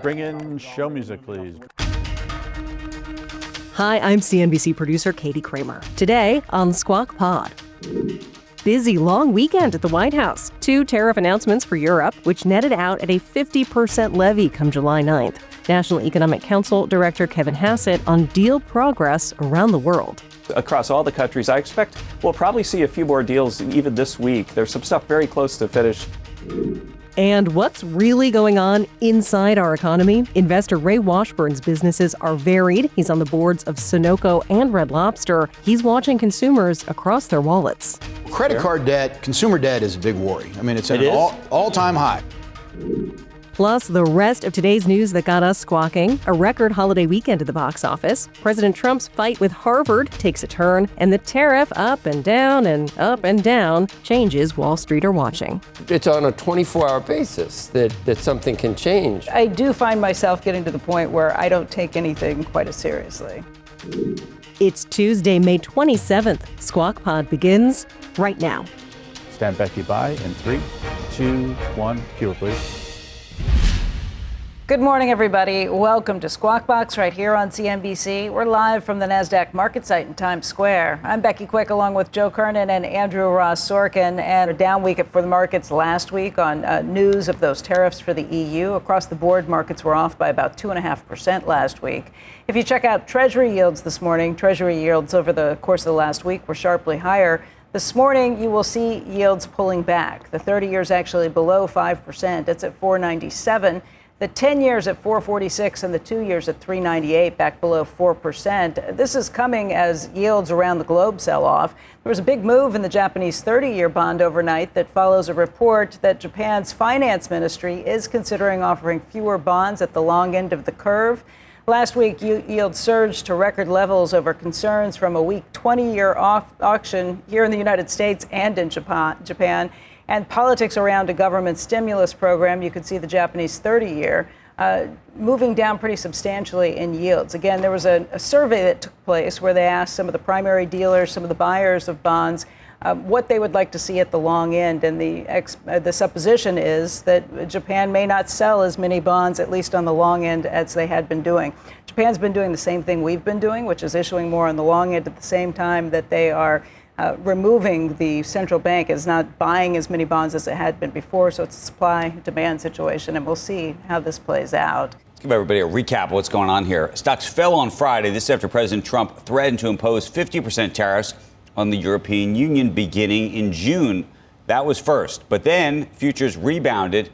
Bring in show music, please. Hi, I'm CNBC producer Katie Kramer. Today on Squawk Pod. Busy long weekend at the White House. 2 tariff announcements for Europe, which netted out at a 50% levy come July 9th. National Economic Council Director Kevin Hassett on deal progress around the world. Across all the countries, I expect we'll probably see a few more deals even this week. There's some stuff very close to finish. And what's really going on inside our economy? Investor Ray Washburn's businesses are varied. He's on the boards of Sunoco and Red Lobster. He's watching consumers across their wallets. Credit card debt, consumer debt is a big worry. I mean, it's at an all-time high. Plus, the rest of today's news that got us squawking. A record holiday weekend at the box office. President Trump's fight with Harvard takes a turn, and the tariff up and down changes Wall Street are watching. It's on a 24-hour basis that something can change. I do find myself getting to the point where I don't take anything quite as seriously. It's Tuesday, May 27th. Squawk Pod begins right now. Stand Becky by in 3, 2, 1. Cue it, please. Good morning, everybody. Welcome to Squawk Box right here on CNBC. We're live from the NASDAQ market site in Times Square. I'm Becky Quick along with Joe Kernen and Andrew Ross Sorkin. And a down week for the markets last week on news of those tariffs for the EU. Across the board, markets were off by about 2.5% last week. If you check out Treasury yields this morning, Treasury yields over the course of the last week were sharply higher. This morning, you will see yields pulling back. The 30-year is actually below 5%. It's at 4.97. The 10-years at 4.46 and the 2-years at 3.98, back below 4%. This is coming as yields around the globe sell off. There was a big move in the Japanese 30-year bond overnight that follows a report that Japan's finance ministry is considering offering fewer bonds at the long end of the curve. Last week, yields surged to record levels over concerns from a weak 20-year auction here in the United States and in Japan. And politics around a government stimulus program. You could see the Japanese 30-year moving down pretty substantially in yields. Again, there was a survey that took place where they asked some of the primary dealers, some of the buyers of bonds, what they would like to see at the long end. And the supposition is that Japan may not sell as many bonds, at least on the long end, as they had been doing. Japan's been doing the same thing we've been doing, which is issuing more on the long end at the same time that they are removing the central bank is not buying as many bonds as it had been before. So it's a supply-demand situation, and we'll see how this plays out. Let's give everybody a recap of what's going on here. Stocks fell on Friday. This after President Trump threatened to impose 50% tariffs on the European Union beginning in June. That was first. But then futures rebounded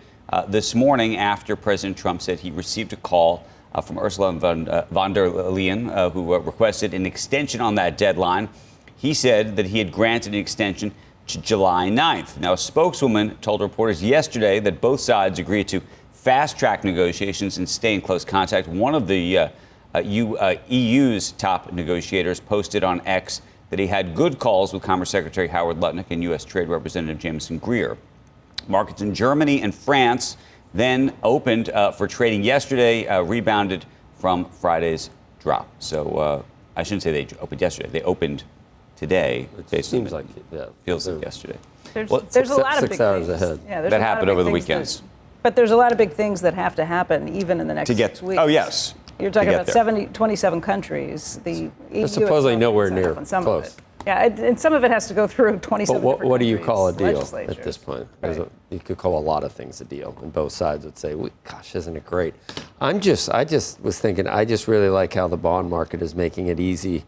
this morning after President Trump said he received a call from Ursula von der Leyen, who requested an extension on that deadline. He said that he had granted an extension to July 9th. Now, a spokeswoman told reporters yesterday that both sides agreed to fast-track negotiations and stay in close contact. One of the EU's top negotiators posted on X that he had good calls with Commerce Secretary Howard Lutnick and U.S. Trade Representative Jameson Greer. Markets in Germany and France then opened for trading yesterday, rebounded from Friday's drop. So I shouldn't say they opened yesterday. They opened today. It seems like it, yeah. Feels like yesterday. There's a lot of big 6 hours things. ahead. Yeah, that happened over the weekends. But there's a lot of big things that have to happen even in the next 6 weeks. Oh, yes. You're talking about 27 countries. The EU supposedly nowhere near some close. Of it. Yeah, and some of it has to go through 27 But what do you call a deal legislatures. at this point? Right. You could call a lot of things a deal, and both sides would say, gosh, isn't it great? I just was thinking, I just really like how the bond market is making it easy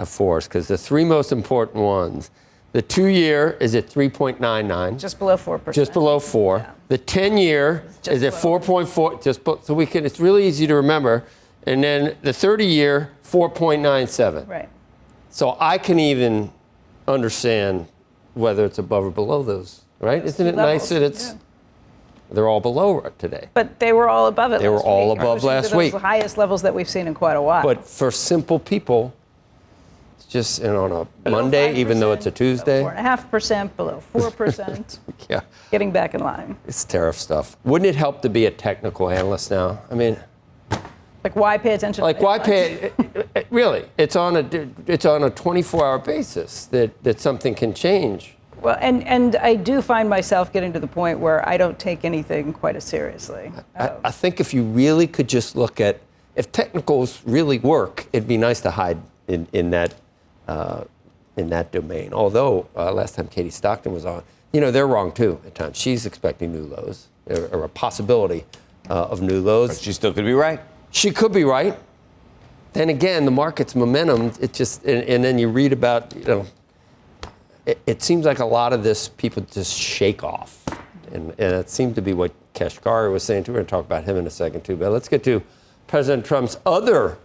for us, because the 3 most important ones, the 2-year is at 3.99. Just below 4%. Just below 4. Yeah. The 10-year is at 4.4. So it's really easy to remember. And then the 30-year, 4.97. Right. So I can even understand whether it's above or below those, right? Isn't it nice that they're all below today? But they were all above it. They were all above last week. The highest levels that we've seen in quite a while. But for simple people, it's just on a Monday, even though it's a Tuesday. 4.5%, below 4%. Yeah. Getting back in line. It's tariff stuff. Wouldn't it help to be a technical analyst now? I mean, like, why pay attention? Like, why pay? Really, it's on a 24-hour basis that something can change. Well, and I do find myself getting to the point where I don't take anything quite as seriously. I think if you really could just look at, if technicals really work, it'd be nice to hide in that domain. Although last time Katie Stockton was on, they're wrong too at times. She's expecting new lows or a possibility of new lows. But she still could be right. She could be right. Then again, the market's momentum, it just, and then you read about, it seems like a lot of this people just shake off. And it seemed to be what Kashkari was saying too. We're going to talk about him in a second too. But let's get to President Trump's other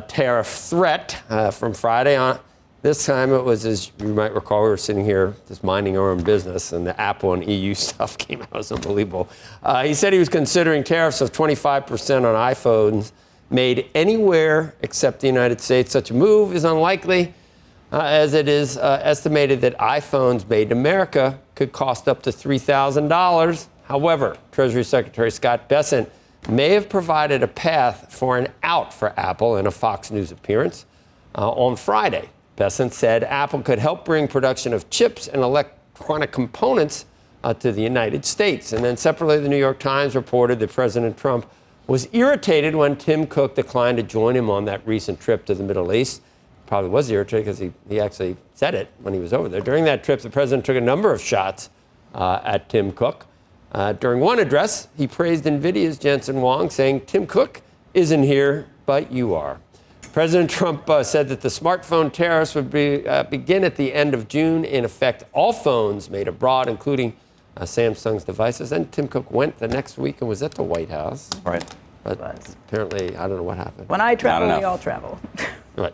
tariff threat from Friday on. This time it was, as you might recall, we were sitting here just minding our own business, and the Apple and EU stuff came out. It was unbelievable. He said he was considering tariffs of 25% on iPhones made anywhere except the United States. Such a move is unlikely, as it is estimated that iPhones made in America could cost up to $3,000. However, Treasury Secretary Scott Bessent may have provided a path for an out for Apple in a Fox News appearance on Friday. Bessent said Apple could help bring production of chips and electronic components to the United States. And then separately, the New York Times reported that President Trump was irritated when Tim Cook declined to join him on that recent trip to the Middle East. Probably was irritated because he actually said it when he was over there. During that trip, the president took a number of shots at Tim Cook. During one address, he praised NVIDIA's Jensen Huang, saying, "Tim Cook isn't here, but you are." President Trump said that the smartphone tariffs would begin at the end of June and affect all phones made abroad, including Samsung's devices. And Tim Cook went the next week and was at the White House. Right. But apparently, I don't know what happened. When I travel, we all travel. Right.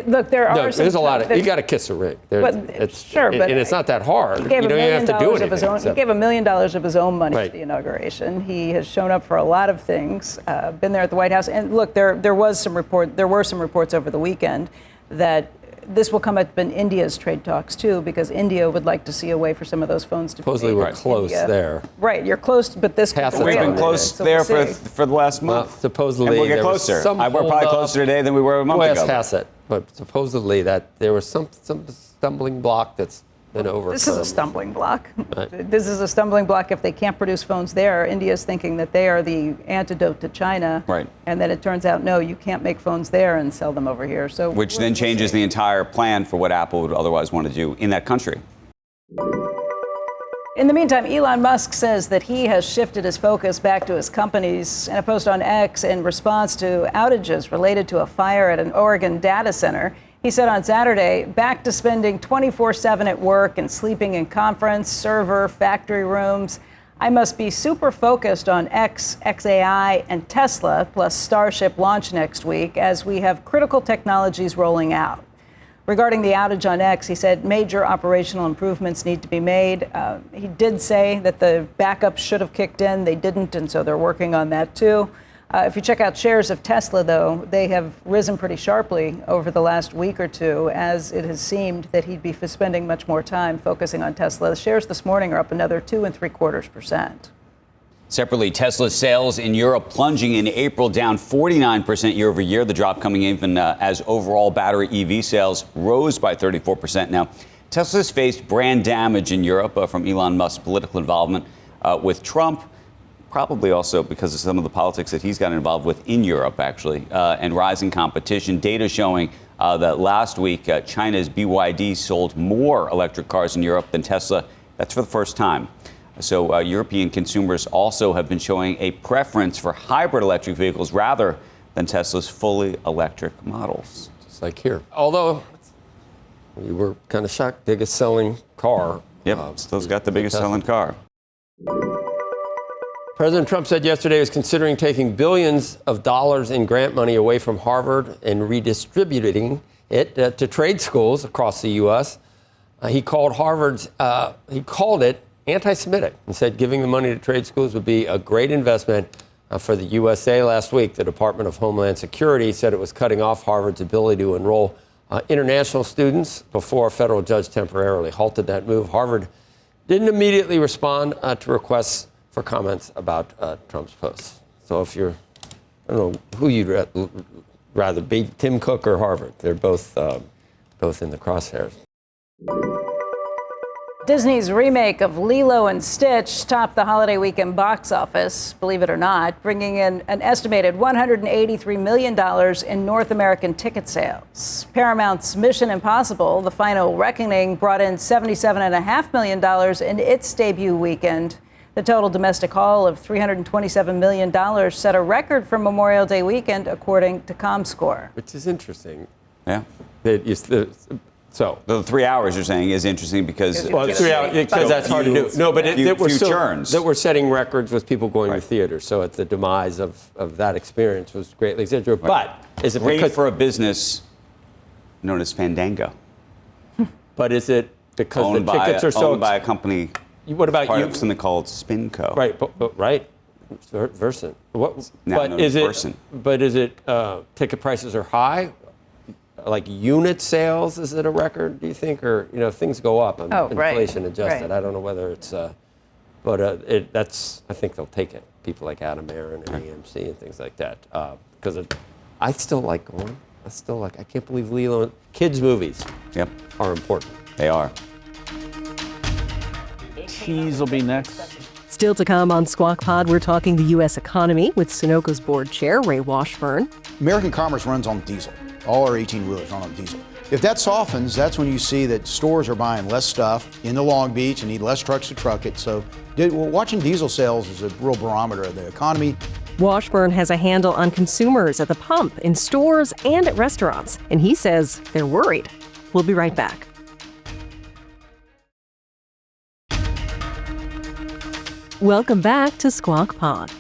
Look, there are there's a lot of, you got to kiss a ring. Sure, but and it's not that hard. He gave you don't even have to do anything. He gave $1 million of his own money Right. to the inauguration. He has shown up for a lot of things. Been there at the White House, and look, there were some reports over the weekend that this will come up in India's trade talks too, because India would like to see a way for some of those phones to supposedly be made we're in close India. there. Right, you're close, but this could Hassett. We've derail been it. close So there we'll see. for the last month. Well, supposedly and we'll get there was closer. some We're probably hold-up. closer today than we were a month Well, ago. Hassett, but supposedly that there was some stumbling block that's been over. This is a stumbling block. Right. This is a stumbling block if they can't produce phones there. India's thinking that they are the antidote to China. Right. And then it turns out, no, you can't make phones there and sell them over here. So Which then changes the entire plan for what Apple would otherwise want to do in that country. In the meantime, Elon Musk says that he has shifted his focus back to his companies. In a post on X in response to outages related to a fire at an Oregon data center, he said on Saturday, back to spending 24/7 at work and sleeping in conference, server, factory rooms. I must be super focused on X, XAI, and Tesla, plus Starship launch next week as we have critical technologies rolling out. Regarding the outage on X, he said major operational improvements need to be made. He did say that the backup should have kicked in. They didn't, and so they're working on that too. If you check out shares of Tesla, though, they have risen pretty sharply over the last week or two, as it has seemed that he'd be spending much more time focusing on Tesla. The shares this morning are up another 2.75%. Separately, Tesla's sales in Europe plunging in April, down 49% year over year. The drop coming even as overall battery EV sales rose by 34%. Now, Tesla's faced brand damage in Europe from Elon Musk's political involvement with Trump, probably also because of some of the politics that he's got involved with in Europe, actually, and rising competition. Data showing that last week, China's BYD sold more electric cars in Europe than Tesla. That's for the first time. So European consumers also have been showing a preference for hybrid electric vehicles rather than Tesla's fully electric models. Just like here. Although we were kind of shocked, biggest selling car. Yep, still's got the biggest selling car. President Trump said yesterday he was considering taking billions of dollars in grant money away from Harvard and redistributing it to trade schools across the U.S. He called it anti-Semitic and said giving the money to trade schools would be a great investment for the USA. Last week, the Department of Homeland Security said it was cutting off Harvard's ability to enroll international students before a federal judge temporarily halted that move. Harvard didn't immediately respond to requests for comments about Trump's posts. So if you're, I don't know who you'd rather be, Tim Cook or Harvard. They're both in the crosshairs. Disney's remake of Lilo and Stitch topped the holiday weekend box office, believe it or not, bringing in an estimated $183 million in North American ticket sales. Paramount's Mission Impossible: The Final Reckoning brought in $77.5 million in its debut weekend. The total domestic haul of $327 million set a record for Memorial Day weekend, according to ComScore. Which is interesting. Yeah. So the 3 hours you're saying is interesting because well, 3 hours because that's hard to do. No, but churns. We're setting records with people going to theaters. So the demise of that experience was greatly exaggerated. Right. But is it great because for a business known as Fandango? But is it because owned the tickets are so owned by a company? What about part you? of something called Spinco. Right, but right. Versant. What? Now But known is as it? Versant. But is it? Ticket prices are high. Like unit sales, is it a record? Do you think, or things go up? Inflation adjusted. Right. I don't know whether it's, but that's. I think they'll take it. People like Adam Aaron and AMC and things like that. Because I still like going. I can't believe Lilo. Kids movies. Yep. Are important. They are. Tease will be next. Still to come on Squawk Pod, we're talking the U.S. economy with Sunoco's board chair, Ray Washburn. American commerce runs on diesel. All our 18-wheelers run on diesel. If that softens, that's when you see that stores are buying less stuff into Long Beach and need less trucks to truck it. So watching diesel sales is a real barometer of the economy. Washburn has a handle on consumers at the pump, in stores, and at restaurants, and he says they're worried. We'll be right back. Welcome back to Squawk Pod.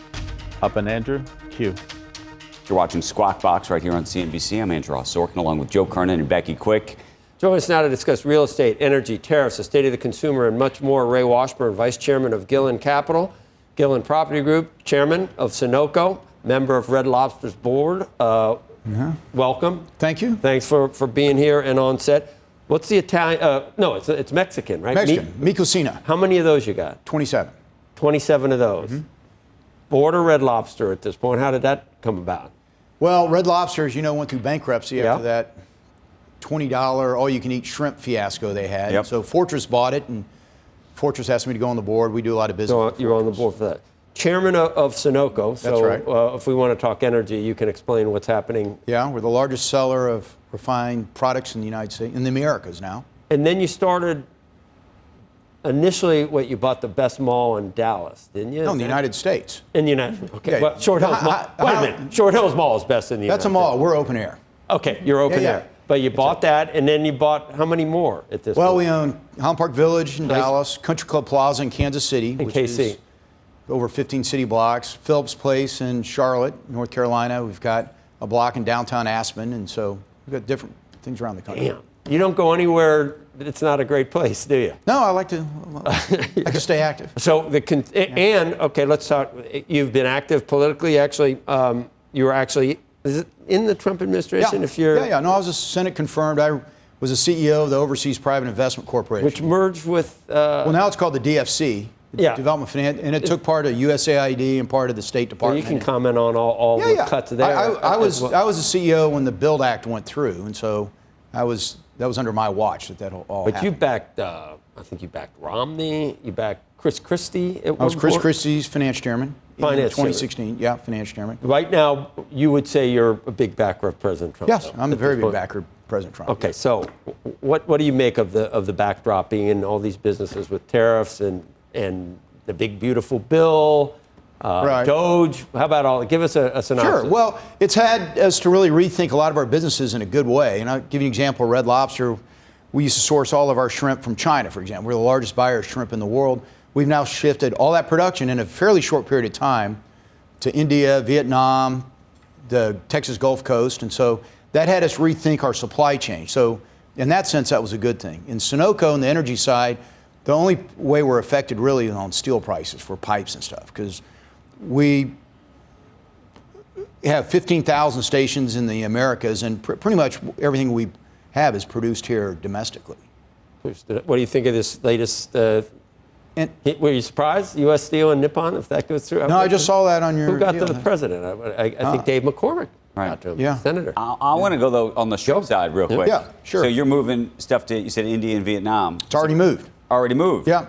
Up and Andrew, Q. You're watching Squawk Box right here on CNBC. I'm Andrew Ross Sorkin, along with Joe Kernen and Becky Quick. Join us now to discuss real estate, energy, tariffs, the state of the consumer, and much more. Ray Washburn, Vice Chairman of Gillen Capital, Gillen Property Group, Chairman of Sunoco, member of Red Lobster's board. Welcome. Thank you. Thanks for being here and on set. What's the Italian? No, it's Mexican, right? Mexican. Mi Cocina. How many of those you got? 27. 27 of those. Mm-hmm. Board or Red Lobster at this point? How did that come about? Well, Red Lobster, as you know, went through bankruptcy after that $20 all-you-can-eat shrimp fiasco they had. Yep. So Fortress bought it, and Fortress asked me to go on the board. We do a lot of business. So with you're on the Fortress. board for that. Chairman of Sunoco. That's right. If we want to talk energy, you can explain what's happening. Yeah, we're the largest seller of refined products in the United States, in the Americas now. And then you started, initially, you bought the best mall in Dallas, didn't you? No, in the United States. In the United, okay. Yeah. Well, Short Hills Mall. Wait a minute. Short Hills Mall is best in the United That's a mall. We're open air. Okay, you're open Yeah. there. But you bought that, and then you bought how many more at this point? Well, we own Holland Park Village in Dallas, Country Club Plaza in Kansas City, In which KC. is over 15 city blocks. Phillips Place in Charlotte, North Carolina. We've got a block in downtown Aspen, and so we've got different things around the country. Damn. You don't go anywhere it's not a great place, do you? No, I like to stay active. So let's talk. You've been active politically. Actually, you were actually is it in the Trump administration? Yeah. If you're No, I was a Senate confirmed. I was a CEO of the Overseas Private Investment Corporation, which merged with. Well, now it's called the DFC. Development Finance, and it took part of USAID and part of the State Department. You can comment on all the cuts there. I was a CEO when the Build Act went through, and so that was under my watch that all But happened. you backed, I think you backed Romney. You backed Chris Christie. I was Chris Christie's finance chairman in 2016. Yeah, finance chairman. Right now, you would say you're a big backer of President Trump. Yes, I'm a very big backer of President Trump. Okay, so what do you make of the backdrop being in all these businesses with tariffs and the big beautiful bill, Doge? How about give us a synopsis? Sure. Well, it's had us to really rethink a lot of our businesses in a good way. And I'll give you an example. Red Lobster, we used to source all of our shrimp from China, for example. We're the largest buyer of shrimp in the world. We've now shifted all that production in a fairly short period of time to India, Vietnam, the Texas Gulf Coast. And so that had us rethink our supply chain. So in that sense, that was a good thing. In Sunoco, on the energy side, the only way we're affected really is on steel prices for pipes and stuff, because we have 15,000 stations in the Americas, and pretty much everything we have is produced here domestically. What do you think of this latest? Were you surprised, U.S. Steel and Nippon, if that goes through? No, I just saw that on your. Who got to the president? I think Dave McCormick. Right. Senator. I want to go, though, on the shrimp side real quick. Yeah, sure. So you're moving stuff to, you said India and Vietnam. It's already moved. already moved. Yeah.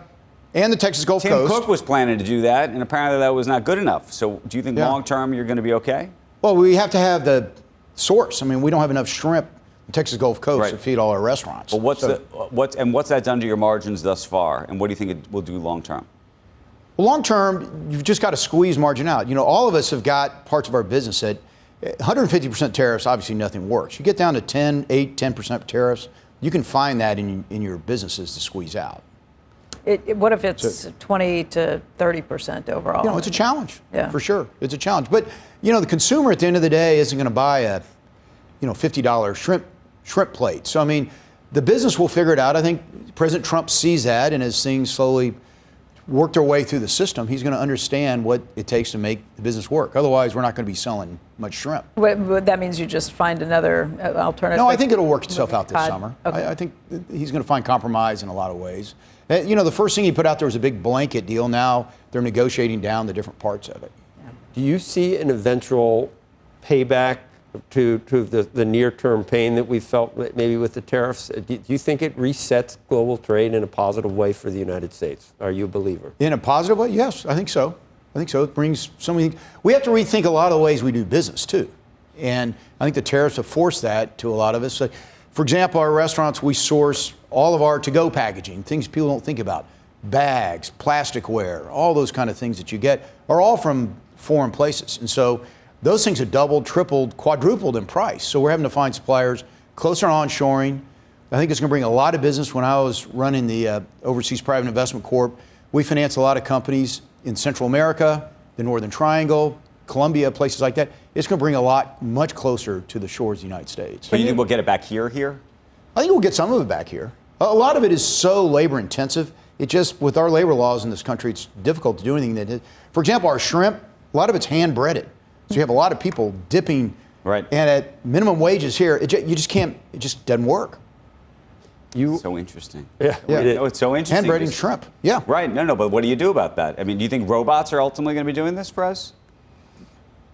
And the Texas Gulf Tim Coast. Cook was planning to do that, and apparently that was not good enough. So do you think long term you're going to be okay? Well, we have to have the source. I mean, we don't have enough shrimp in the Texas Gulf Coast to feed all our restaurants. But what's that done to your margins thus far, and what do you think it will do long term? Well, long term, you've just got to squeeze margin out. You know, all of us have got parts of our business that 150% tariffs, obviously nothing works. You get down to 10% tariffs, you can find that in your businesses to squeeze out. What if it's 20 to 30% overall? You know, it's a challenge, for sure. It's a challenge. But, you know, the consumer at the end of the day isn't going to buy a, $50 shrimp plate. So, I mean, the business will figure it out. I think President Trump sees that, and as things slowly work their way through the system, he's going to understand what it takes to make the business work. Otherwise, we're not going to be selling much shrimp. But that means you just find another alternative? No, I think it'll work itself out this cod. summer. Okay. I think he's going to find compromise in a lot of ways. You know, the first thing he put out there was a big blanket deal. Now they're negotiating down the different parts of it. Do you see an eventual payback to the near-term pain that we felt maybe with the tariffs? Do you think it resets global trade in a positive way for the United States? Are you a believer? In a positive way? Yes, I think so. It brings something. We have to rethink a lot of the ways we do business, too. And I think the tariffs have forced that to a lot of us. For example, our restaurants, we source all of our to-go packaging, things people don't think about. Bags, plasticware, all those kind of things that you get are all from foreign places. And so those things have doubled, tripled, quadrupled in price. So we're having to find suppliers closer to onshoring. I think it's going to bring a lot of business. When I was running the Overseas Private Investment Corp, we finance a lot of companies in Central America, the Northern Triangle, Colombia, places like that. It's going to bring a lot much closer to the shores of the United States. But you think we'll get it back here? I think we'll get some of it back here. A lot of it is so labor intensive. It just, with our labor laws in this country, it's difficult to do anything. For example, our shrimp, a lot of it's hand breaded. So you have a lot of people dipping. Right. And at minimum wages here, you just can't, it just doesn't work. So interesting. Yeah. No, it's so interesting. Hand breading shrimp. Yeah. Right. No, but what do you do about that? I mean, do you think robots are ultimately going to be doing this for us?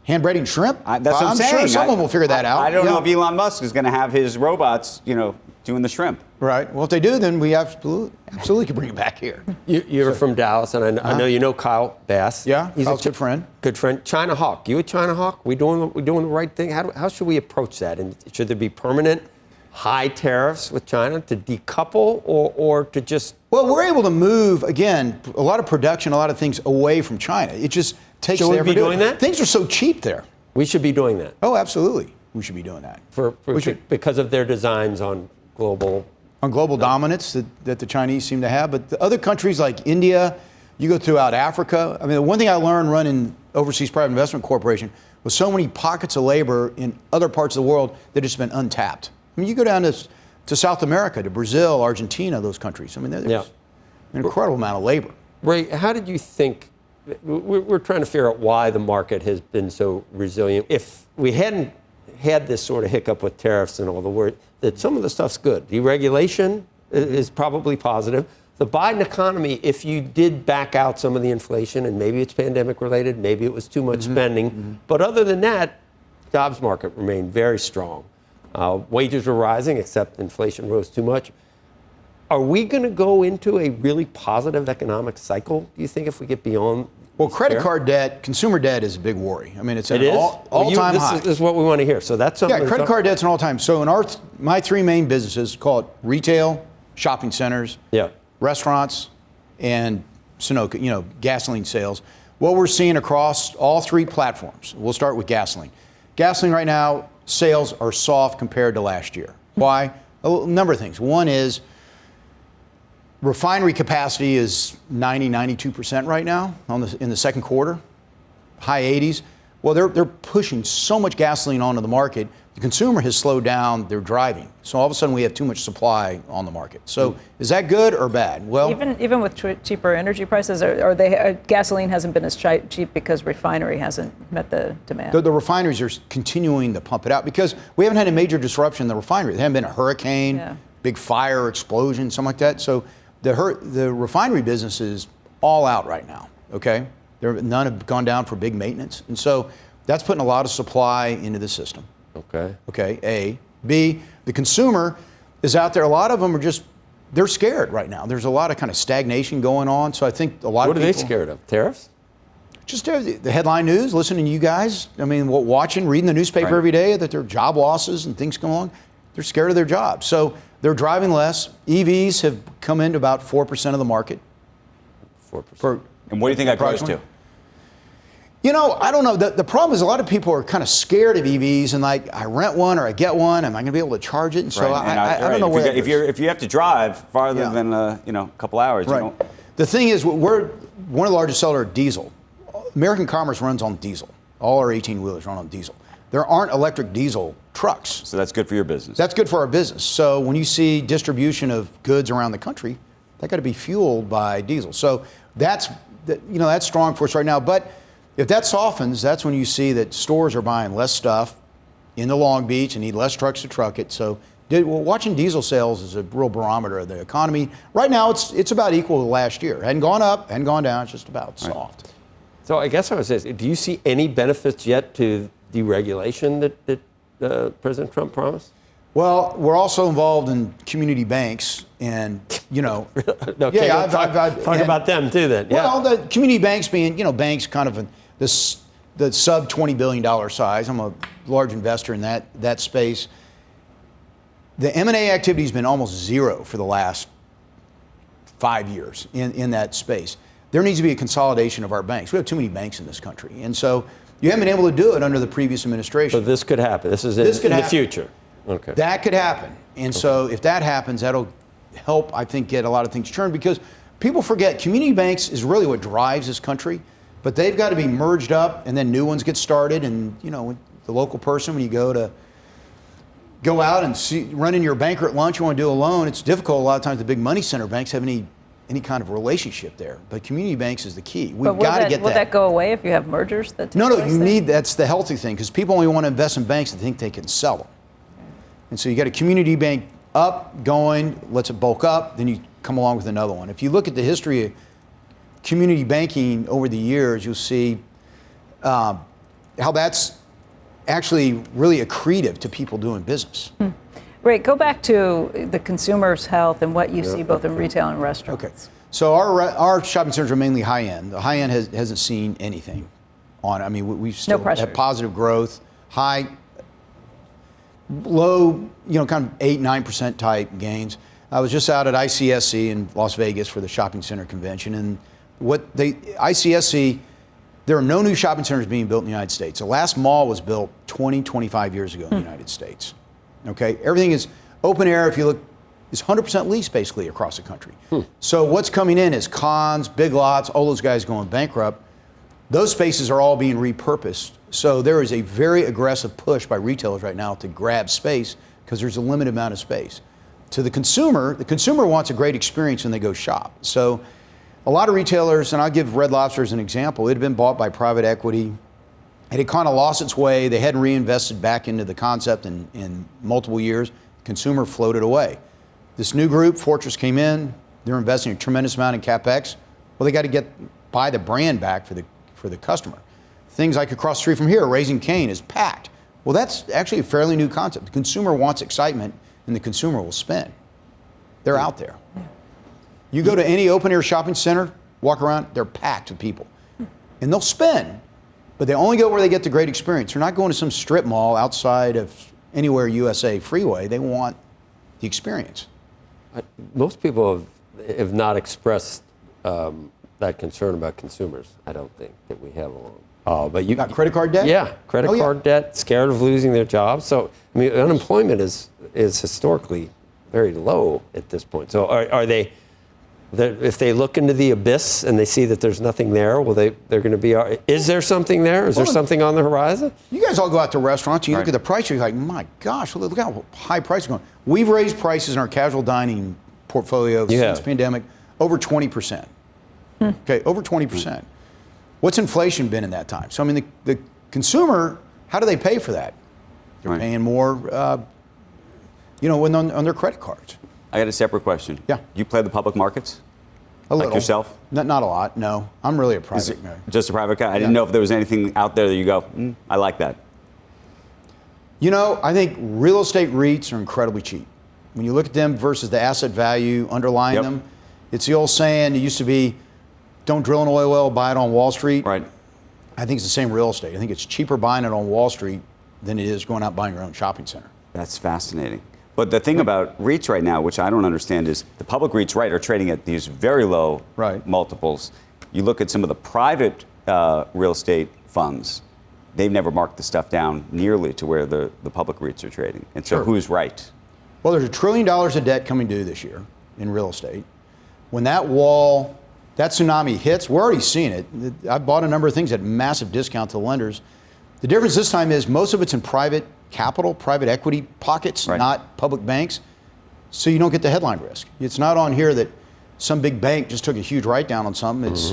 Hand breading shrimp? That's what I'm saying. Sure someone will figure that out. I don't know if Elon Musk is going to have his robots, doing the shrimp. Right. Well, if they do, then we absolutely can bring it back here. You're from Dallas, and I know you know Kyle Bass. Yeah, he's Kyle's a good friend. Good friend. China Hawk. You a China Hawk? We doing the right thing? How should we approach that? And should there be permanent high tariffs with China to decouple or to just? Well, we're able to move, again, a lot of production, a lot of things away from China. It just takes Should we be doing that? Things are so cheap there. We should be doing that. Oh, absolutely. We should be doing that. Because of their designs on global dominance that the Chinese seem to have. But the other countries like India, you go throughout Africa. I mean, the one thing I learned running Overseas Private Investment Corporation was so many pockets of labor in other parts of the world that just been untapped. I mean, you go down to South America, to Brazil, Argentina, those countries. I mean, there's an incredible amount of labor. Ray, how did you think? We're trying to figure out why the market has been so resilient. If we hadn't had this sort of hiccup with tariffs and all the word, that some of the stuff's good. Deregulation is probably positive. The Biden economy, if you did back out some of the inflation, and maybe it's pandemic related, maybe it was too much spending, but other than that, jobs market remained very strong. Wages were rising, except inflation rose too much. Are we going to go into a really positive economic cycle, do you think, if we get beyond? Well, credit card debt, consumer debt is a big worry. I mean, it's an all-time high. This is what we want to hear. So that's something. Yeah, credit card debt's an all-time. So in my three main businesses, call it retail, shopping centers, restaurants, and Sunoco, gasoline sales. What we're seeing across all three platforms, we'll start with gasoline. Gasoline right now, sales are soft compared to last year. Why? A number of things. One is refinery capacity is 92% right now in the second quarter, high 80s. Well, they're pushing so much gasoline onto the market, the consumer has slowed down their driving. So all of a sudden we have too much supply on the market. So is that good or bad? Well, even with cheaper energy prices, gasoline hasn't been as cheap because refinery hasn't met the demand. The refineries are continuing to pump it out because we haven't had a major disruption in the refinery. There haven't been a hurricane, big fire, explosion, something like that. So the refinery business is all out right now, okay? None have gone down for big maintenance. And so that's putting a lot of supply into the system. Okay. Okay, A. B, the consumer is out there. A lot of them are just they're scared right now. There's a lot of kind of stagnation going on. So I think a lot of people. What are they scared of? Tariffs? Just the headline news, listening to you guys. I mean, watching, reading the newspaper every day that there are job losses and things going on. They're scared of their jobs. So they're driving less. EVs have come into about 4% of the market. 4%. And what do you think that grows to? I don't know. The problem is a lot of people are kind of scared of EVs and like, I rent one or I get one. Am I going to be able to charge it? And so I don't know where. If you have to drive farther than a couple hours, you don't. The thing is, we're one of the largest sellers of diesel. American commerce runs on diesel. All our 18-wheelers run on diesel. There aren't electric diesel trucks. So that's good for your business. That's good for our business. So when you see distribution of goods around the country, that got to be fueled by diesel. So that's strong for us right now. But if that softens, that's when you see that stores are buying less stuff into Long Beach and need less trucks to truck it. So watching diesel sales is a real barometer of the economy. Right now, it's about equal to last year. It hadn't gone up, hadn't gone down. It's just about soft. So I guess I would say, do you see any benefits yet to deregulation that President Trump promised? Well, we're also involved in community banks, and Okay, talk about them too then. Well, the community banks being banks kind of the sub $20 billion size. I'm a large investor in that space. The M&A activity has been almost zero for the last 5 years in that space. There needs to be a consolidation of our banks. We have too many banks in this country. And so you haven't been able to do it under the previous administration. So this could happen. This is in the future. Okay. That could happen. And so if that happens, that'll help, I think, get a lot of things turned, because people forget community banks is really what drives this country, but they've got to be merged up and then new ones get started. And, the local person, when you go out and run in your banker at lunch, you want to do a loan, it's difficult. A lot of times the big money center banks have any kind of relationship there. But community banks is the key. We've got to get that. Will that go away if you have mergers that take No, place you there? need, that's the healthy thing, because people only want to invest in banks that think they can sell them. And so you got a community bank up, going, lets it bulk up, then you come along with another one. If you look at the history of community banking over the years, you'll see how that's actually really accretive to people doing business. Ray, go back to the consumer's health and what you see both in retail and restaurants. Okay. So our shopping centers are mainly high end. The high end hasn't seen anything on it. I mean, we still have positive growth, low, kind of 8-9% type gains. I was just out at ICSC in Las Vegas for the shopping center convention, and ICSC, there are no new shopping centers being built in the United States. The last mall was built 25 years ago in the United States. Okay, everything is open air. If you look, it's 100% leased basically across the country. So what's coming in is Cons, Big Lots, all those guys going bankrupt. Those spaces are all being repurposed. So there is a very aggressive push by retailers right now to grab space because there's a limited amount of space. To the consumer wants a great experience when they go shop. So a lot of retailers, and I'll give Red Lobster as an example, it had been bought by private equity. It had kind of lost its way. They hadn't reinvested back into the concept in multiple years. Consumer floated away. This new group, Fortress, came in. They're investing a tremendous amount in CapEx. Well, they got to buy the brand back for the customer. Things like across the street from here, Raising Cane is packed. Well, that's actually a fairly new concept. The consumer wants excitement, and the consumer will spend. They're out there. You go to any open-air shopping center, walk around, they're packed with people. And they'll spend, but they only go where they get the great experience. They're not going to some strip mall outside of Anywhere USA freeway. They want the experience. Most people have not expressed that concern about consumers, I don't think, that we have along. But you got credit card debt? Yeah, credit card debt, scared of losing their jobs. So, I mean, unemployment is historically very low at this point. So are they, if they look into the abyss and they see that there's nothing there, they're going to be, is there something there? Is there something on the horizon? You guys all go out to restaurants, you look at the price, you're like, my gosh, look how high prices are going. We've raised prices in our casual dining portfolio since the pandemic over 20%. Okay, over 20%. What's inflation been in that time? So, I mean, the consumer, how do they pay for that? They're paying more, on their credit cards. I got a separate question. Yeah. You play the public markets? A little. Like yourself? Not a lot, no. I'm really a private guy. Just a private guy? I didn't know if there was anything out there that you go, I like that. I think real estate REITs are incredibly cheap. When you look at them versus the asset value underlying them, it's the old saying, it used to be, don't drill an oil well, buy it on Wall Street. Right. I think it's the same real estate. I think it's cheaper buying it on Wall Street than it is going out buying your own shopping center. That's fascinating. But the thing about REITs right now, which I don't understand, is the public REITs, right, are trading at these very low multiples. You look at some of the private real estate funds, they've never marked the stuff down nearly to where the public REITs are trading. And so who's right? Well, there's $1 trillion of debt coming due this year in real estate. When that wall, that tsunami hits, we're already seeing it. I bought a number of things at massive discount to lenders. The difference this time is most of it's in private capital, private equity pockets, not public banks. So you don't get the headline risk. It's not on here that some big bank just took a huge write down on something. It's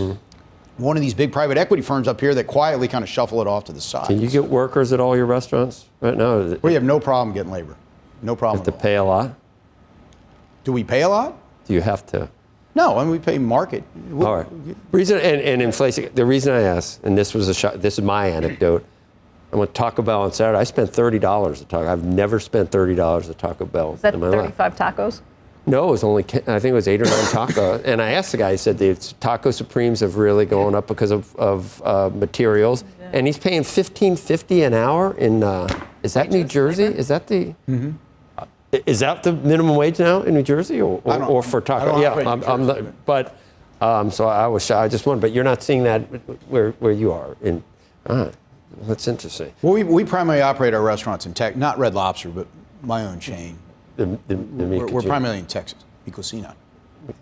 one of these big private equity firms up here that quietly kind of shuffle it off to the side. Can you get workers at all your restaurants right now? We have no problem getting labor. No problem. You have to pay a lot? Do we pay a lot? Do you have to? No, I mean, we pay market. All right. Reason and inflation. The reason I asked, and this was a shock. This is my anecdote. I went to Taco Bell on Saturday. I spent $30 at Taco. I've never spent $30 at Taco Bell. Is that in my 35 life. tacos? No, it was only, I think it was 8 or 9 tacos. And I asked the guy, he said the taco supremes have really gone up because of materials. Yeah. And he's paying $15.50 an hour in, is that New Jersey? Is that the, is that the minimum wage now in New Jersey or for taco? So I was shy. I just wondered, but you're not seeing that where you are in, that's interesting. Well, we primarily operate our restaurants in Texas, not Red Lobster, but my own chain. We're primarily in Texas, Mi Cocina.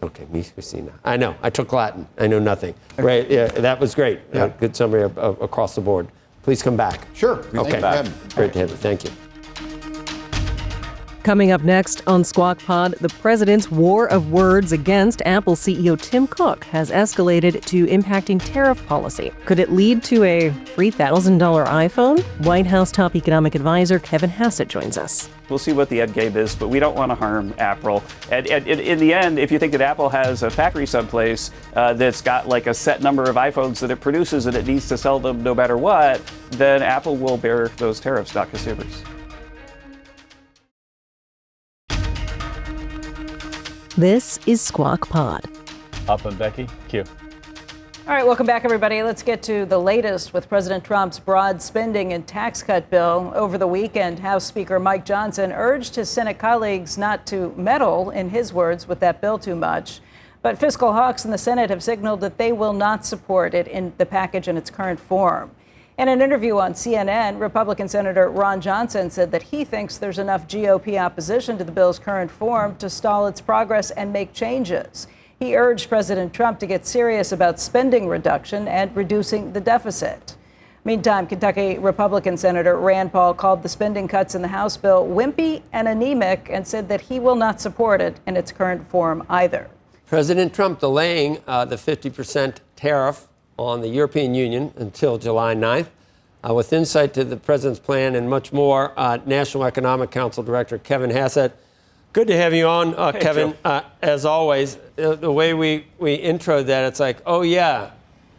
Okay, Mi Cocina. I know. I took Latin. I know nothing. Right? Yeah, that was great. Yeah. Good summary across the board. Please come back. Sure. Okay. Great to have you. Thank you. Coming up next on Squawk Pod, the president's war of words against Apple CEO Tim Cook has escalated to impacting tariff policy. Could it lead to a $3,000 iPhone? White House top economic advisor Kevin Hassett joins us. We'll see what the end game is, but we don't want to harm Apple. And in the end, if you think that Apple has a factory someplace that's got like a set number of iPhones that it produces and it needs to sell them no matter what, then Apple will bear those tariffs, not consumers. This is Squawk Pod. Up and Becky, Q. All right, welcome back, everybody. Let's get to the latest with President Trump's broad spending and tax cut bill. Over the weekend, House Speaker Mike Johnson urged his Senate colleagues not to meddle, in his words, with that bill too much. But fiscal hawks in the Senate have signaled that they will not support it in the package in its current form. In an interview on CNN, Republican Senator Ron Johnson said that he thinks there's enough GOP opposition to the bill's current form to stall its progress and make changes. He urged President Trump to get serious about spending reduction and reducing the deficit. Meantime, Kentucky Republican Senator Rand Paul called the spending cuts in the House bill wimpy and anemic and said that he will not support it in its current form either. President Trump delaying the 50% tariff on the European Union until July 9th. With insight to the president's plan and much more, National Economic Council Director Kevin Hassett. Good to have you on, Hey, Kevin. As always, the way we intro that, it's like, oh yeah,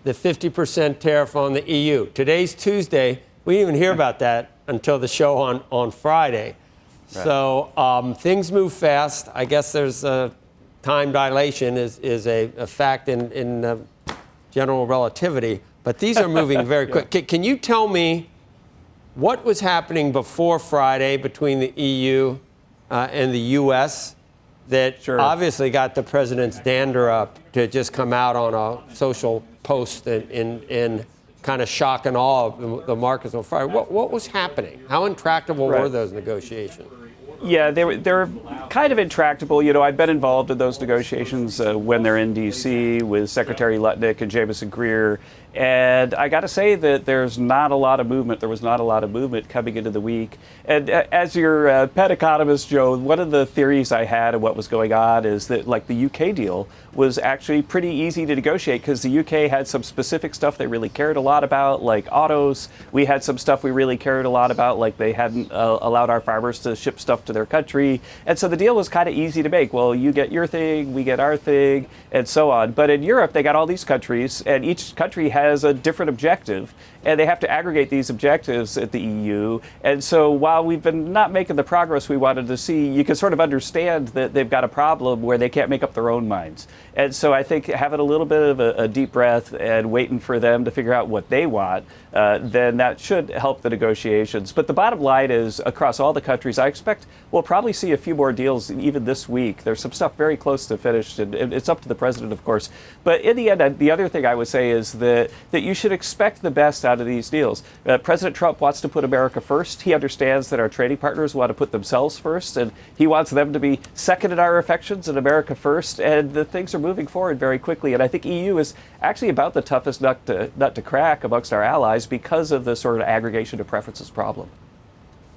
the 50% tariff on the EU. Today's Tuesday. We didn't even hear about that until the show on Friday. Right. So things move fast. I guess there's time dilation is a fact in general relativity, but these are moving very quick. Can you tell me what was happening before Friday between the EU and the U.S. that obviously got the president's dander up to just come out on a social post in kind of shock and awe of the markets on Friday? What was happening? How intractable were those negotiations? Yeah, they're kind of intractable. You know, I've been involved in those negotiations when they're in D.C. with Secretary Lutnick and Jamison Greer. And I got to say that there's not a lot of movement. There was not a lot of movement coming into the week. And as your pet economist, Joe, one of the theories I had of what was going on is that, like, the UK deal was actually pretty easy to negotiate because the UK had some specific stuff they really cared a lot about, like autos. We had some stuff we really cared a lot about, like they hadn't allowed our farmers to ship stuff to their country. And so the deal was kind of easy to make. Well, you get your thing, we get our thing, and so on. But in Europe, they got all these countries, and each country had has a different objective, and they have to aggregate these objectives at the EU. And so while we've been not making the progress we wanted to see, you can sort of understand that they've got a problem where they can't make up their own minds. And so I think having a little bit of a deep breath and waiting for them to figure out what they want, then that should help the negotiations. But the bottom line is, across all the countries, I expect we'll probably see a few more deals even this week. There's some stuff very close to finished, and it's up to the president, of course. But in the end, the other thing I would say is that you should expect the best out of these deals. President Trump wants to put America first. He understands that our trading partners want to put themselves first, and he wants them to be second in our affections and America first. And the things are moving forward very quickly. And I think EU is actually about the toughest nut to crack amongst our allies because of the sort of aggregation of preferences problem.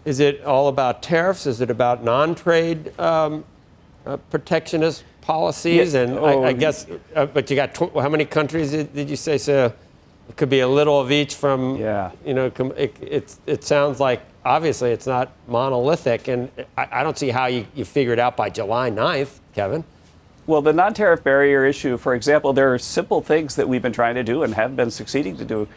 Is it all about tariffs? Is it about non-trade protectionist policies? Yeah. And I guess, but you got how many countries did you say? So it could be a little of each from. Yeah. You know, it sounds like obviously it's not monolithic, and I don't see how you figure it out by July 9th, Kevin. Well, the non-tariff barrier issue, for example, there are simple things that we've been trying to do and have been succeeding to do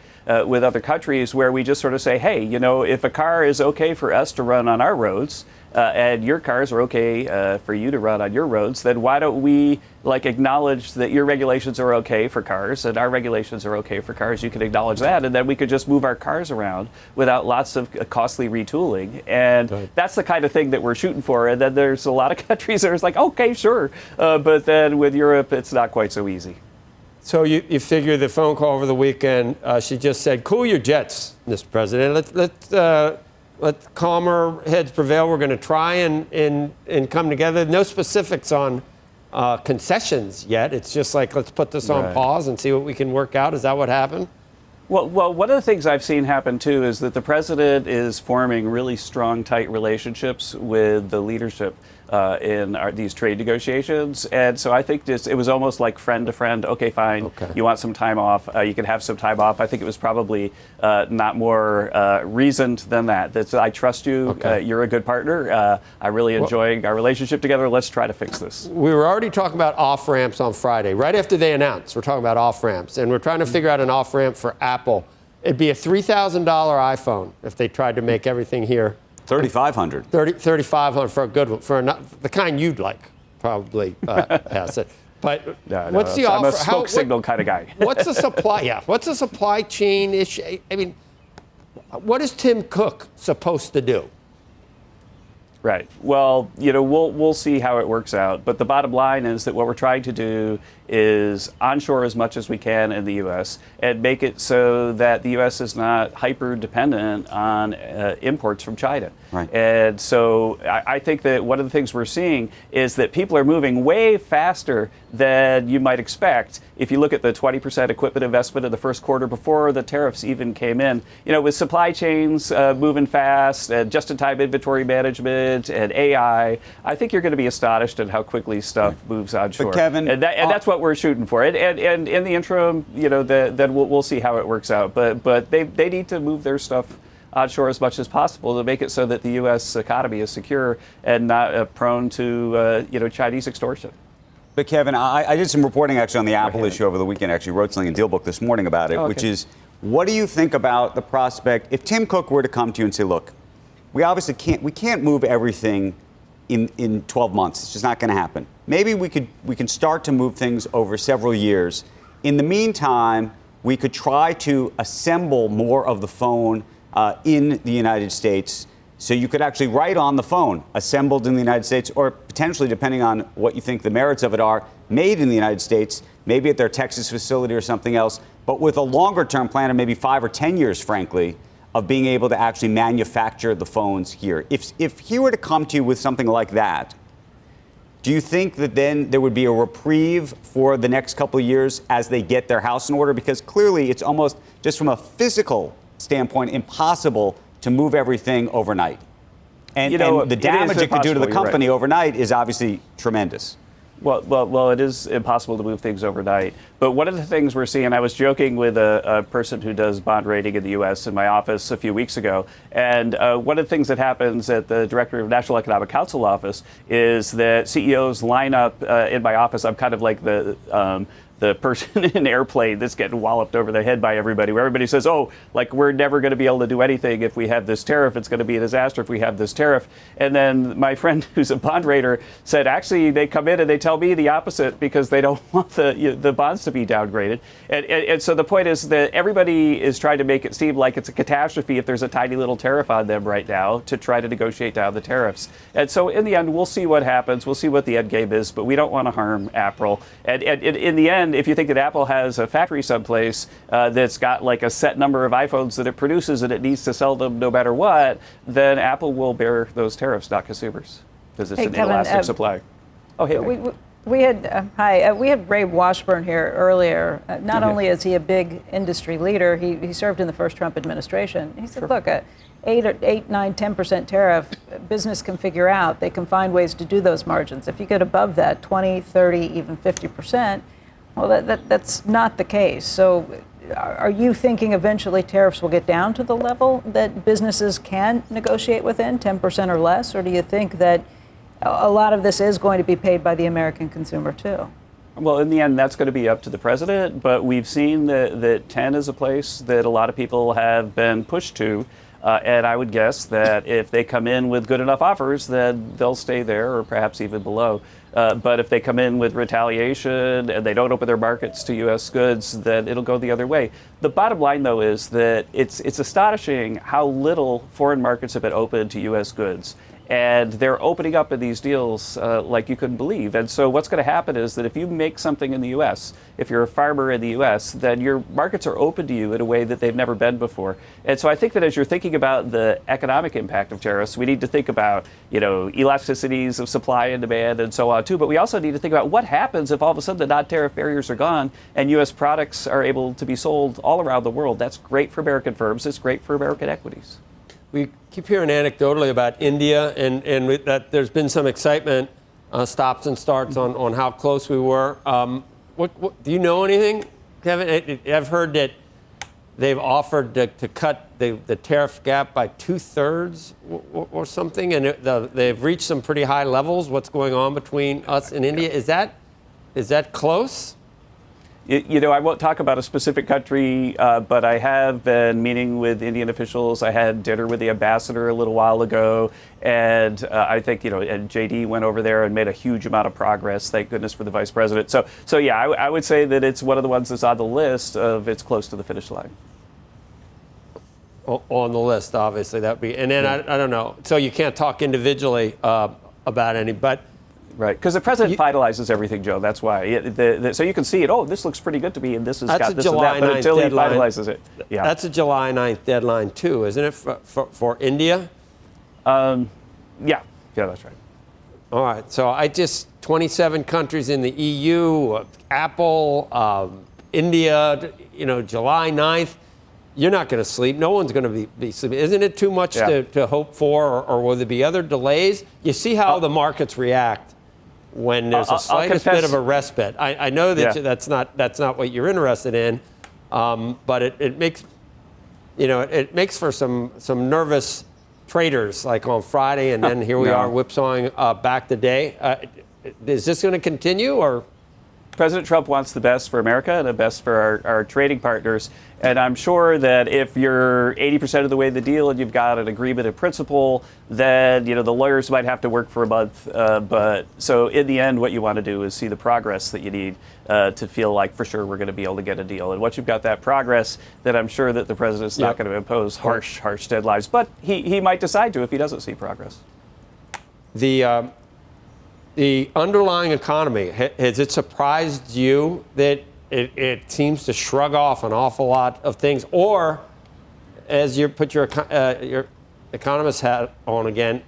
with other countries where we just sort of say, hey, you know, if a car is okay for us to run on our roads and your cars are okay for you to run on your roads, then why don't we acknowledge that your regulations are okay for cars and our regulations are okay for cars? You can acknowledge that, and then we could just move our cars around without lots of costly retooling. And that's the kind of thing that we're shooting for. And then there's a lot of countries that are like, okay, sure. But then with Europe, it's not quite so easy. So you figure the phone call over the weekend, she just said, cool your jets, Mr. President. Let calmer heads prevail. We're going to try and come together. No specifics on concessions yet. It's just like, let's put this on pause and see what we can work out. Is that what happened? Well, one of the things I've seen happen, too, is that the president is forming really strong, tight relationships with the leadership in these trade negotiations. And so I think it was almost like friend to friend. Okay, fine. Okay. You want some time off? You can have some time off. I think it was probably not more reasoned than that. That's, I trust you. Okay. You're a good partner. I'm really enjoying our relationship together. Let's try to fix this. We were already talking about off-ramps on Friday. Right after they announced, we're talking about off-ramps. And we're trying to figure out an off-ramp for Apple. It'd be a $3,000 iPhone if they tried to make everything here. $3,500. $3,500 for a good one, for the kind you'd like, probably, Hassett. But what's the offer? I'm a smoke signal kind of guy. What's the supply? Yeah, what's the supply chain issue? I mean, what is Tim Cook supposed to do? Right. Well, you know, we'll see how it works out. But the bottom line is that what we're trying to do is onshore as much as we can in the U.S. and make it so that the U.S. is not hyper-dependent on imports from China. Right. And so I think that one of the things we're seeing is that people are moving way faster than you might expect. If you look at the 20% equipment investment in the first quarter before the tariffs even came in, you know, with supply chains moving fast and just-in-time inventory management and AI, I think you're going to be astonished at how quickly stuff moves onshore. But Kevin, and that's what we're shooting for. And in the interim, you know, then we'll see how it works out. But they need to move their stuff onshore as much as possible to make it so that the U.S. economy is secure and not prone to Chinese extortion. But Kevin, I did some reporting actually on the Apple issue over the weekend. Actually, wrote something in DealBook this morning about it, which is, what do you think about the prospect if Tim Cook were to come to you and say, look, we obviously can't move everything in 12 months. It's just not going to happen. Maybe we can start to move things over several years. In the meantime, we could try to assemble more of the phone in the United States. So you could actually write on the phone, assembled in the United States, or potentially, depending on what you think the merits of it are, made in the United States, maybe at their Texas facility or something else, but with a longer-term plan of maybe 5 or 10 years, frankly, of being able to actually manufacture the phones here. If he were to come to you with something like that, do you think that then there would be a reprieve for the next couple of years as they get their house in order? Because clearly it's almost, just from a physical standpoint, impossible to move everything overnight. And, and the damage it could do to the company overnight is obviously tremendous. Well, it is impossible to move things overnight. But one of the things we're seeing, I was joking with a person who does bond rating in the U.S. in my office a few weeks ago, and one of the things that happens at the Director of National Economic Council office is that CEOs line up in my office. I'm kind of like the the person in an airplane that's getting walloped over the head by everybody, where everybody says, oh, like we're never going to be able to do anything if we have this tariff. It's going to be a disaster if we have this tariff. And then my friend who's a bond rater said, actually, they come in and they tell me the opposite because they don't want the bonds to be downgraded. And so the point is that everybody is trying to make it seem like it's a catastrophe if there's a tiny little tariff on them right now to try to negotiate down the tariffs. And so in the end, we'll see what happens. We'll see what the end game is, but we don't want to harm Apple. And in the end, if you think that Apple has a factory someplace that's got like a set number of iPhones that it produces and it needs to sell them no matter what, then Apple will bear those tariffs, not consumers, because it's an inelastic supply. Oh, hey. We had Ray Washburn here earlier. Not only is he a big industry leader, he served in the first Trump administration. He said, look, 8, 9, 10% tariff, business can figure out. They can find ways to do those margins. If you get above that, 20, 30, even 50%, well, that's not the case. So are you thinking eventually tariffs will get down to the level that businesses can negotiate within, 10% or less? Or do you think that a lot of this is going to be paid by the American consumer, too? Well, in the end, that's going to be up to the president. But we've seen that 10 is a place that a lot of people have been pushed to. And I would guess that if they come in with good enough offers, then they'll stay there or perhaps even below. But if they come in with retaliation and they don't open their markets to U.S. goods, then it'll go the other way. The bottom line, though, is that it's astonishing how little foreign markets have been open to U.S. goods. And they're opening up in these deals like you couldn't believe. And so what's going to happen is that if you make something in the U.S., if you're a farmer in the U.S., then your markets are open to you in a way that they've never been before. And so I think that as you're thinking about the economic impact of tariffs, we need to think about, elasticities of supply and demand and so on, too. But we also need to think about what happens if all of a sudden the non-tariff barriers are gone and U.S. products are able to be sold all around the world. That's great for American firms. It's great for American equities. We keep hearing anecdotally about India, and that there's been some excitement, stops and starts on how close we were. What do you know anything, Kevin? I've heard that they've offered to cut the tariff gap by 2/3 or something, and they've reached some pretty high levels. What's going on between us and India? Is that close? I won't talk about a specific country, but I have been meeting with Indian officials. I had dinner with the ambassador a little while ago, and I think, and JD went over there and made a huge amount of progress. Thank goodness for the vice president. So yeah, I would say that it's one of the ones that's on the list of it's close to the finish line. On the list, obviously, that'd be, and then I don't know. So you can't talk individually about any, but. Right, because the president finalizes everything, Joe. That's why. So you can see it. Oh, this looks pretty good to me, and this has got this and that. But until he finalizes it, yeah. That's a July 9th deadline too, isn't it, for India? Yeah, that's right. All right. So 27 countries in the EU, Apple, India. July 9th. You're not going to sleep. No one's going to be sleeping. Isn't it too much to hope for, or will there be other delays? You see how the markets react when there's a slightest bit of a respite. I know that that's not what you're interested in, but it makes it makes for some nervous traders like on Friday, and then here we are whipsawing back today. Is this going to continue, or? President Trump wants the best for America and the best for our trading partners. And I'm sure that if you're 80% of the way to the deal and you've got an agreement in principle, then the lawyers might have to work for a month. But so in the end, what you want to do is see the progress that you need to feel like for sure we're going to be able to get a deal. And once you've got that progress, then I'm sure that the president's not going to impose harsh deadlines. But he might decide to if he doesn't see progress. The underlying economy, has it surprised you that it seems to shrug off an awful lot of things? Or, as you put your economist hat on again,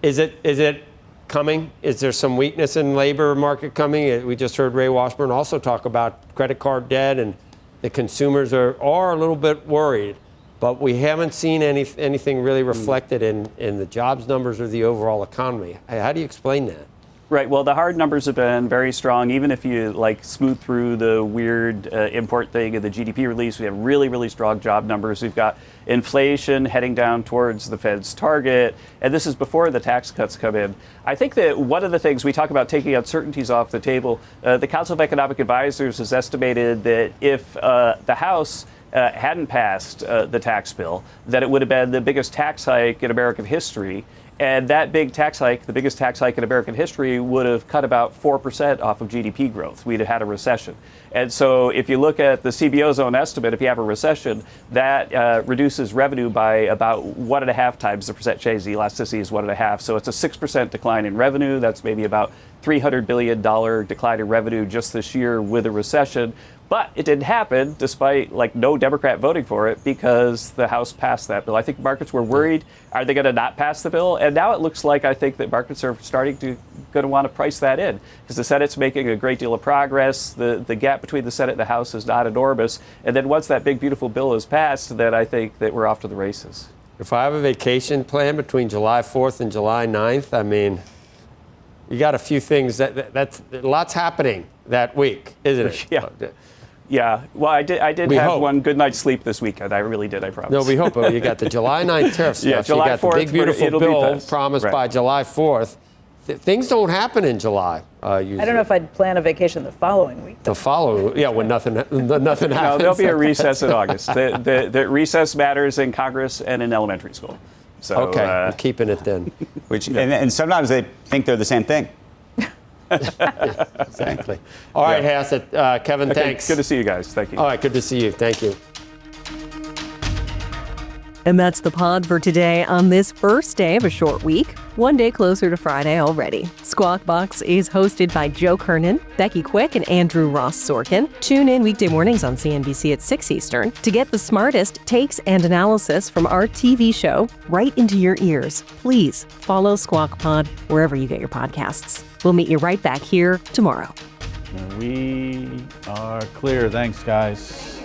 is it coming? Is there some weakness in labor market coming? We just heard Ray Washburn also talk about credit card debt, and the consumers are a little bit worried. But we haven't seen anything really reflected in the jobs numbers or the overall economy. How do you explain that? Right. Well, the hard numbers have been very strong. Even if you smooth through the weird import thing in the GDP release, we have really, really strong job numbers. We've got inflation heading down towards the Fed's target, and this is before the tax cuts come in. I think that one of the things we talk about taking uncertainties off the table, the Council of Economic Advisors has estimated that if the House hadn't passed the tax bill, that it would have been the biggest tax hike in American history. And that big tax hike, the biggest tax hike in American history, would have cut about 4% off of GDP growth. We'd have had a recession. And so if you look at the CBO's own estimate, if you have a recession, that reduces revenue by about 1.5 times the percent change. The elasticity is 1.5. So it's a 6% decline in revenue. That's maybe about $300 billion decline in revenue just this year with a recession. But it didn't happen despite no Democrat voting for it because the House passed that bill. I think markets were worried, are they going to not pass the bill? And now it looks like I think that markets are starting to going to want to price that in because the Senate's making a great deal of progress. The gap between the Senate and the House is not enormous. And then once that big, beautiful bill is passed, then I think that we're off to the races. If I have a vacation plan between July 4th and July 9th, I mean, you got a few things that's lots happening that week, isn't it? Yeah. Yeah, well, I did have one good night's sleep this weekend. I really did, I promise. No, we hope. You got the July 9th tariff stuff. Yeah, July 4th, you got the big, beautiful bill promised right. by July 4th. Things don't happen in July, usually. I don't know if I'd plan a vacation the following week. The following, yeah, when nothing happens. No, there'll be a recess in August. The recess matters in Congress and in elementary school. So, okay, I'm keeping it then. And sometimes they think they're the same thing. Exactly. All right, Hassett. Kevin, okay, thanks. Good to see you guys. Thank you. All right, good to see you. Thank you. And that's the pod for today on this first day of a short week. One day closer to Friday already. Squawk Box is hosted by Joe Kernen, Becky Quick, and Andrew Ross Sorkin. Tune in weekday mornings on CNBC at 6 Eastern to get the smartest takes and analysis from our TV show right into your ears. Please follow Squawk Pod wherever you get your podcasts. We'll meet you right back here tomorrow. We are clear. Thanks, guys.